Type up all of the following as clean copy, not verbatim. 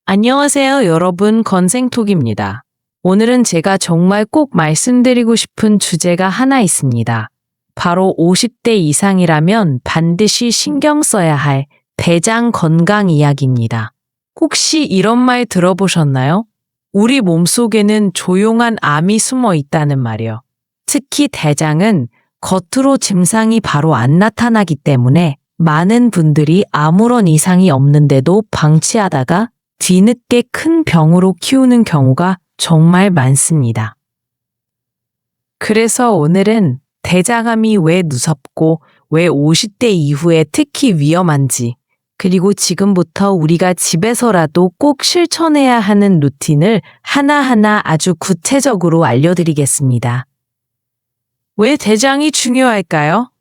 안녕하세요, 여러분. 건생톡입니다. 오늘은 제가 정말 꼭 말씀드리고 싶은 주제가 하나 있습니다. 바로 50대 이상이라면 반드시 신경 써야 할 대장 건강 이야기입니다. 혹시 이런 말 들어보셨나요? 우리 몸속에는 조용한 암이 숨어 있다는 말이요. 특히 대장은 겉으로 증상이 바로 안 나타나기 때문에 많은 분들이 아무런 이상이 없는데도 방치하다가 뒤늦게 큰 병으로 키우는 경우가 정말 많습니다. 그래서 오늘은 대장암이 왜 무섭고 왜 50대 이후에 특히 위험한지, 그리고 지금부터 우리가 집에서라도 꼭 실천해야 하는 루틴을 하나하나 아주 구체적으로 알려드리겠습니다. 왜 대장이 중요할까요?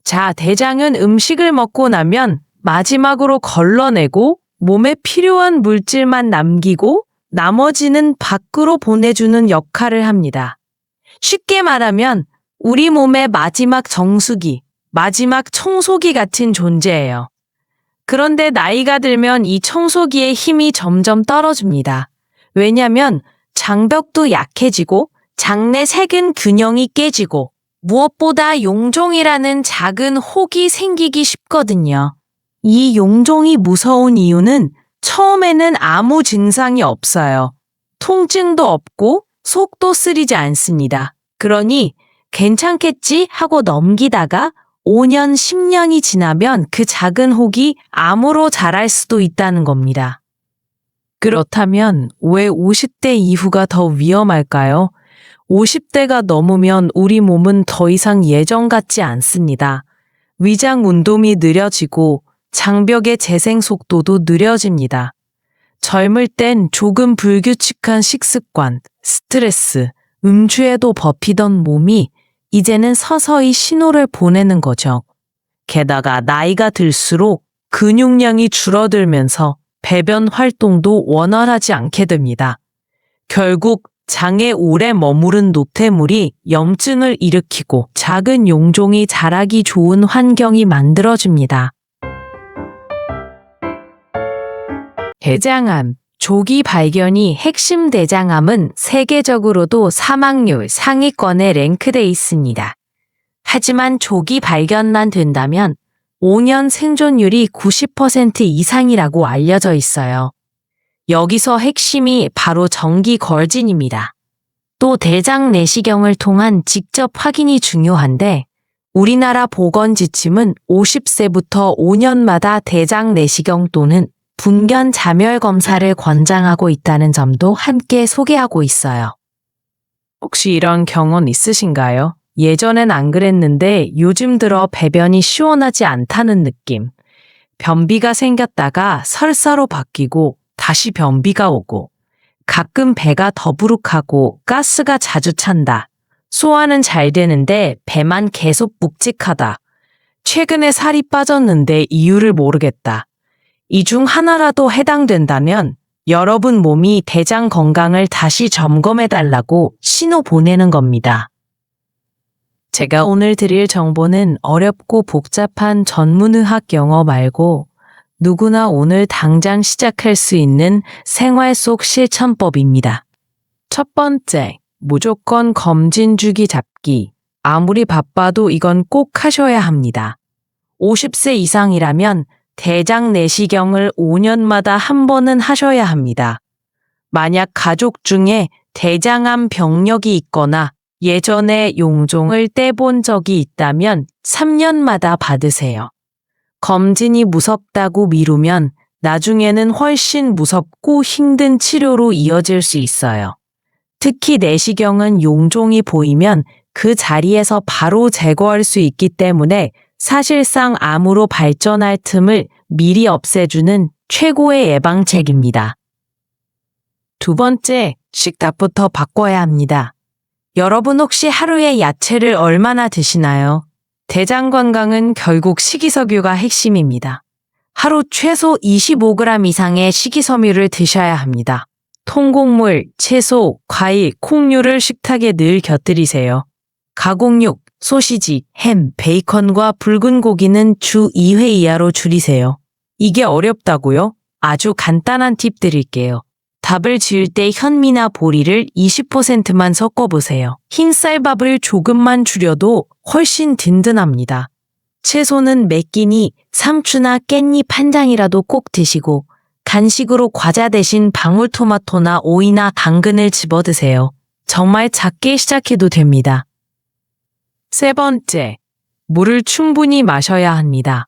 자, 대장은 음식을 먹고 나면 마지막으로 걸러내고 몸에 필요한 물질만 남기고 나머지는 밖으로 보내주는 역할을 합니다. 쉽게 말하면 우리 몸의 마지막 정수기, 마지막 청소기 같은 존재예요. 그런데 나이가 들면 이 청소기의 힘이 점점 떨어집니다. 왜냐면 장벽도 약해지고 장내 세균 균형이 깨지고 무엇보다 용종이라는 작은 혹이 생기기 쉽거든요. 이 용종이 무서운 이유는 처음에는 아무 증상이 없어요. 통증도 없고 속도 쓰리지 않습니다. 그러니 괜찮겠지 하고 넘기다가 5년, 10년이 지나면 그 작은 혹이 암으로 자랄 수도 있다는 겁니다. 그렇다면 왜 50대 이후가 더 위험할까요? 50대가 넘으면 우리 몸은 더 이상 예전 같지 않습니다. 위장 운동이 느려지고 장벽의 재생 속도도 느려집니다. 젊을 땐 조금 불규칙한 식습관, 스트레스, 음주에도 버피던 몸이 이제는 서서히 신호를 보내는 거죠. 게다가 나이가 들수록 근육량이 줄어들면서 배변 활동도 원활하지 않게 됩니다. 결국 장에 오래 머무른 노폐물이 염증을 일으키고 작은 용종이 자라기 좋은 환경이 만들어집니다. 대장암, 조기 발견이 핵심 대장암은 세계적으로도 사망률 상위권에 랭크돼 있습니다. 하지만 조기 발견만 된다면 5년 생존율이 90% 이상이라고 알려져 있어요. 여기서 핵심이 바로 정기검진입니다. 또 대장 내시경을 통한 직접 확인이 중요한데 우리나라 보건지침은 50세부터 5년마다 대장 내시경 또는 분견 자멸 검사를 권장하고 있다는 점도 함께 소개하고 있어요. 혹시 이런 경험 있으신가요? 예전엔 안 그랬는데 요즘 들어 배변이 시원하지 않다는 느낌. 변비가 생겼다가 설사로 바뀌고 다시 변비가 오고 가끔 배가 더부룩하고 가스가 자주 찬다. 소화는 잘 되는데 배만 계속 묵직하다. 최근에 살이 빠졌는데 이유를 모르겠다. 이 중 하나라도 해당된다면 여러분 몸이 대장 건강을 다시 점검해달라고 신호 보내는 겁니다. 제가 오늘 드릴 정보는 어렵고 복잡한 전문의학 용어 말고 누구나 오늘 당장 시작할 수 있는 생활 속 실천법입니다. 첫 번째, 무조건 검진 주기 잡기. 아무리 바빠도 이건 꼭 하셔야 합니다. 50세 이상이라면 대장 내시경을 5년마다 한 번은 하셔야 합니다. 만약 가족 중에 대장암 병력이 있거나 예전에 용종을 떼본 적이 있다면 3년마다 받으세요. 검진이 무섭다고 미루면 나중에는 훨씬 무섭고 힘든 치료로 이어질 수 있어요. 특히 내시경은 용종이 보이면 그 자리에서 바로 제거할 수 있기 때문에 사실상 암으로 발전할 틈을 미리 없애주는 최고의 예방책입니다. 두 번째, 식단부터 바꿔야 합니다. 여러분 혹시 하루에 야채를 얼마나 드시나요? 대장 건강은 결국 식이섬유가 핵심입니다. 하루 최소 25g 이상의 식이섬유를 드셔야 합니다. 통곡물, 채소, 과일, 콩류를 식탁에 늘 곁들이세요. 가공육, 소시지, 햄, 베이컨과 붉은 고기는 주 2회 이하로 줄이세요. 이게 어렵다고요? 아주 간단한 팁 드릴게요. 밥을 지을 때 현미나 보리를 20%만 섞어보세요. 흰쌀밥을 조금만 줄여도 훨씬 든든합니다. 채소는 매 끼니 상추나 깻잎 한 장이라도 꼭 드시고 간식으로 과자 대신 방울토마토나 오이나 당근을 집어 드세요. 정말 작게 시작해도 됩니다. 세 번째, 물을 충분히 마셔야 합니다.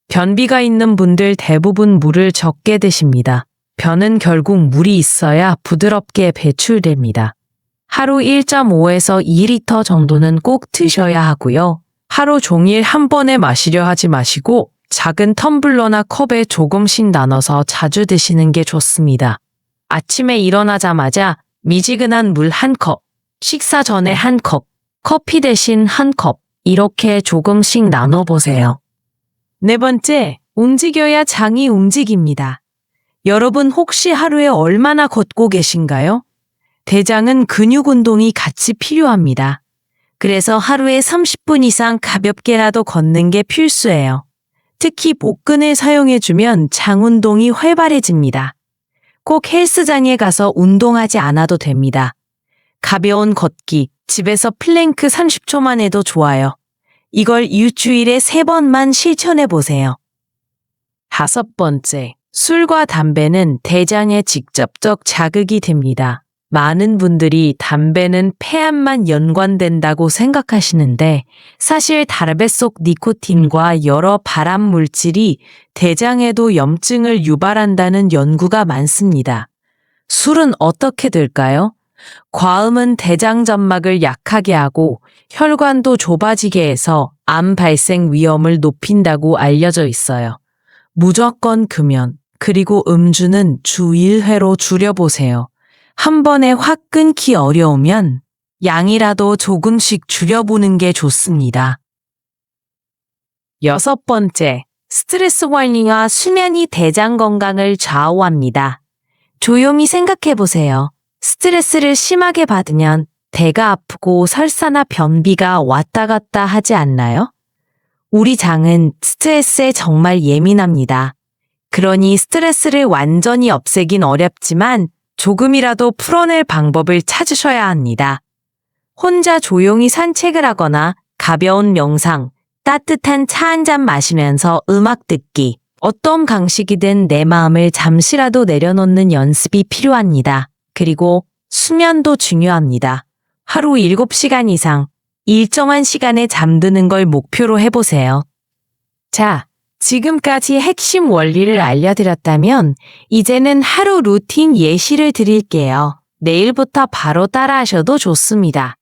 변비가 있는 분들 대부분 물을 적게 드십니다. 변은 결국 물이 있어야 부드럽게 배출됩니다. 하루 1.5에서 2리터 정도는 꼭 드셔야 하고요. 하루 종일 한 번에 마시려 하지 마시고 작은 텀블러나 컵에 조금씩 나눠서 자주 드시는 게 좋습니다. 아침에 일어나자마자 미지근한 물 1컵, 식사 전에 1컵, 커피 대신 1컵, 이렇게 조금씩 나눠보세요. 네 번째, 움직여야 장이 움직입니다. 여러분 혹시 하루에 얼마나 걷고 계신가요? 대장은 근육 운동이 같이 필요합니다. 그래서 하루에 30분 이상 가볍게라도 걷는 게 필수예요. 특히 복근을 사용해주면 장 운동이 활발해집니다. 꼭 헬스장에 가서 운동하지 않아도 됩니다. 가벼운 걷기, 집에서 플랭크 30초만 해도 좋아요. 이걸 일주일에 3번만 실천해 보세요. 다섯 번째, 술과 담배는 대장에 직접적 자극이 됩니다. 많은 분들이 담배는 폐암만 연관된다고 생각하시는데 사실 담배 속 니코틴과 여러 발암 물질이 대장에도 염증을 유발한다는 연구가 많습니다. 술은 어떻게 될까요? 과음은 대장 점막을 약하게 하고 혈관도 좁아지게 해서 암 발생 위험을 높인다고 알려져 있어요. 무조건 금연, 그리고 음주는 주 1회로 줄여보세요. 한 번에 확 끊기 어려우면 양이라도 조금씩 줄여보는 게 좋습니다. 여섯 번째, 스트레스 관리와 수면이 대장 건강을 좌우합니다. 조용히 생각해 보세요. 스트레스를 심하게 받으면 배가 아프고 설사나 변비가 왔다 갔다 하지 않나요? 우리 장은 스트레스에 정말 예민합니다. 그러니 스트레스를 완전히 없애긴 어렵지만 조금이라도 풀어낼 방법을 찾으셔야 합니다. 혼자 조용히 산책을 하거나 가벼운 명상, 따뜻한 차 한 잔 마시면서 음악 듣기, 어떤 방식이든 내 마음을 잠시라도 내려놓는 연습이 필요합니다. 그리고 수면도 중요합니다. 하루 7시간 이상 일정한 시간에 잠드는 걸 목표로 해보세요. 자, 지금까지 핵심 원리를 알려드렸다면 이제는 하루 루틴 예시를 드릴게요. 내일부터 바로 따라하셔도 좋습니다.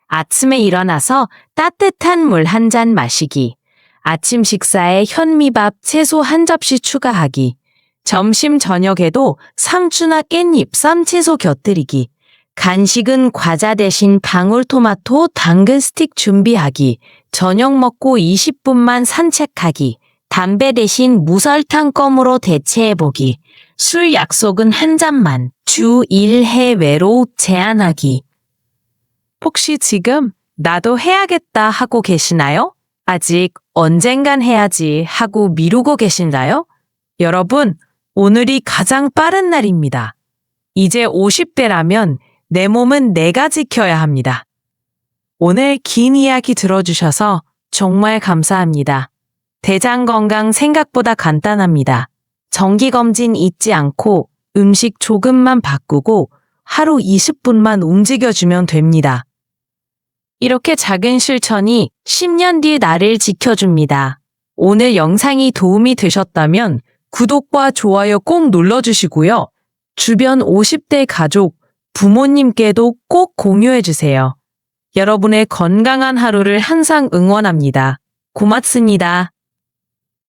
아침에 일어나서 따뜻한 물 한 잔 마시기, 아침 식사에 현미밥 채소 한 접시 추가하기, 점심 저녁에도 상추나 깻잎 쌈채소 곁들이기, 간식은 과자 대신 방울토마토 당근 스틱 준비하기, 저녁 먹고 20분만 산책하기, 담배 대신 무설탕 껌으로 대체해보기, 술 약속은 한 잔만, 주 1회 외로 제한하기. 혹시 지금 나도 해야겠다 하고 계시나요? 아직 언젠간 해야지 하고 미루고 계신가요? 여러분, 오늘이 가장 빠른 날입니다. 이제 50대라면 내 몸은 내가 지켜야 합니다. 오늘 긴 이야기 들어주셔서 정말 감사합니다. 대장 건강 생각보다 간단합니다. 정기검진 잊지 않고 음식 조금만 바꾸고 하루 20분만 움직여주면 됩니다. 이렇게 작은 실천이 10년 뒤 나를 지켜줍니다. 오늘 영상이 도움이 되셨다면 구독과 좋아요 꼭 눌러주시고요. 주변 50대 가족, 부모님께도 꼭 공유해주세요. 여러분의 건강한 하루를 항상 응원합니다. 고맙습니다.